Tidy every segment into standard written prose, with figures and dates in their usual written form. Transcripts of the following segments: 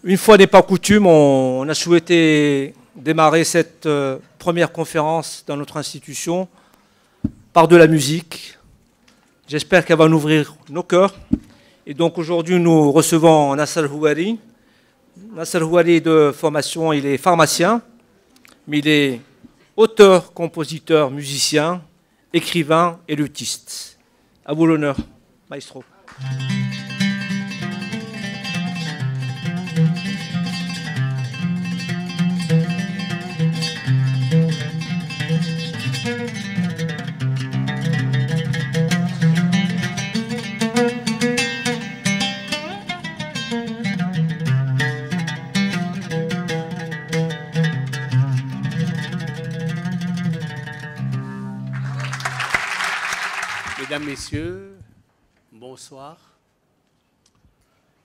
Une fois n'est pas coutume, on a souhaité démarrer cette première conférence dans notre institution par de la musique. J'espère qu'elle va nous ouvrir nos cœurs. Et donc aujourd'hui, nous recevons Nasser Houari. Nasser Houari de formation, il est pharmacien, mais il est auteur, compositeur, musicien, écrivain et luthiste. À vous l'honneur, maestro. Mesdames, Messieurs, bonsoir.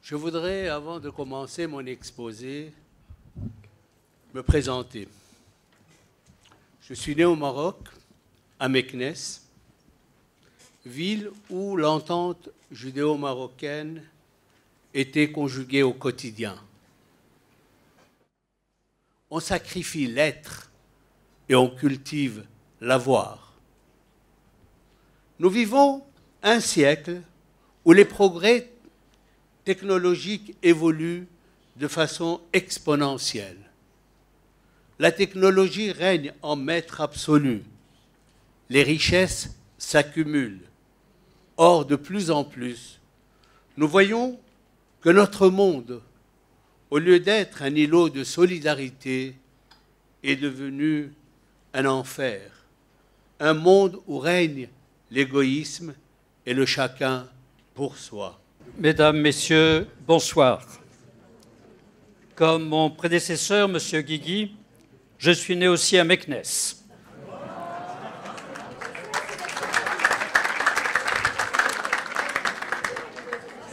Je voudrais, avant de commencer mon exposé, me présenter. Je suis né au Maroc, à Meknès, ville où l'entente judéo-marocaine était conjuguée au quotidien. On sacrifie l'être et on cultive l'avoir. Nous vivons un siècle où les progrès technologiques évoluent de façon exponentielle. La technologie règne en maître absolu. Les richesses s'accumulent. Or, de plus en plus, nous voyons que notre monde, au lieu d'être un îlot de solidarité, est devenu un enfer. Un monde où règne l'égoïsme et le chacun pour soi. Mesdames, Messieurs, bonsoir. Comme mon prédécesseur, M. Guigui, je suis né aussi à Meknès.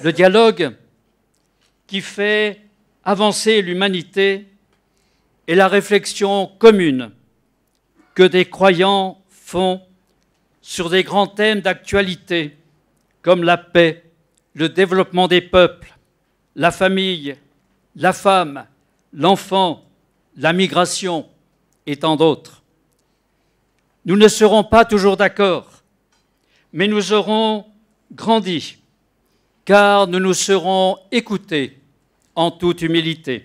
Le dialogue qui fait avancer l'humanité est la réflexion commune que des croyants font sur des grands thèmes d'actualité comme la paix, le développement des peuples, la famille, la femme, l'enfant, la migration et tant d'autres. Nous ne serons pas toujours d'accord, mais nous aurons grandi, car nous nous serons écoutés en toute humilité.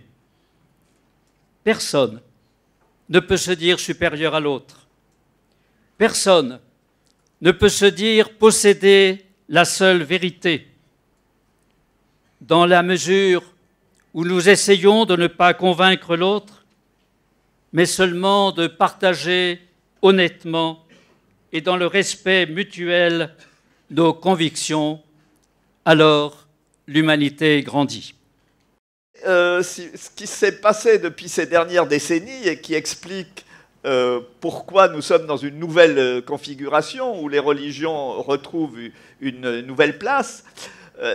Personne ne peut se dire supérieur à l'autre. Personne ne peut se dire posséder la seule vérité. Dans la mesure où nous essayons de ne pas convaincre l'autre, mais seulement de partager honnêtement et dans le respect mutuel nos convictions, alors l'humanité grandit. Ce qui s'est passé depuis ces dernières décennies et qui explique pourquoi nous sommes dans une nouvelle configuration où les religions retrouvent une nouvelle place,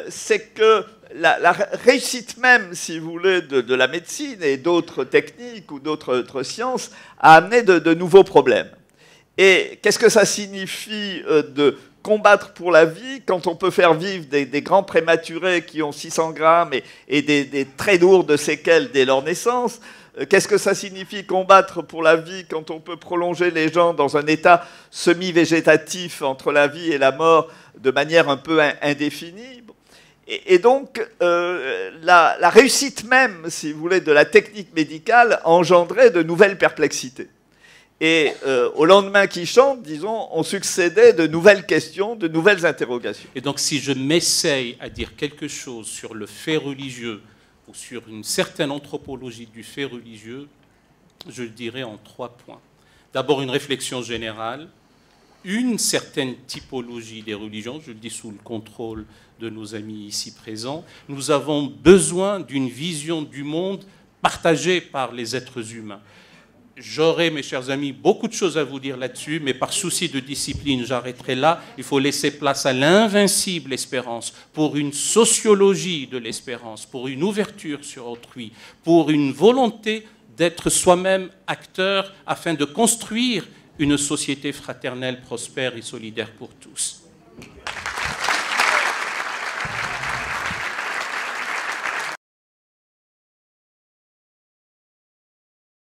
c'est que la réussite même, si vous voulez, de la médecine et d'autres techniques ou d'autres sciences a amené de nouveaux problèmes. Et qu'est-ce que ça signifie de combattre pour la vie quand on peut faire vivre des grands prématurés qui ont 600 grammes et des très lourdes séquelles dès leur naissance? Qu'est-ce que ça signifie combattre pour la vie quand on peut prolonger les gens dans un état semi-végétatif entre la vie et la mort de manière un peu indéfinie? Et donc, la réussite même, si vous voulez, de la technique médicale engendrait de nouvelles perplexités. Et au lendemain qui chante, disons, on succédait de nouvelles questions, de nouvelles interrogations. Et donc, si je m'essaye à dire quelque chose sur le fait religieux ou sur une certaine anthropologie du fait religieux, je le dirais en 3 points. D'abord, une réflexion générale, une certaine typologie des religions, je le dis sous le contrôle de nos amis ici présents. Nous avons besoin d'une vision du monde partagée par les êtres humains. J'aurais, mes chers amis, beaucoup de choses à vous dire là-dessus, mais par souci de discipline, j'arrêterai là. Il faut laisser place à l'invincible espérance, pour une sociologie de l'espérance, pour une ouverture sur autrui, pour une volonté d'être soi-même acteur afin de construire une société fraternelle, prospère et solidaire pour tous.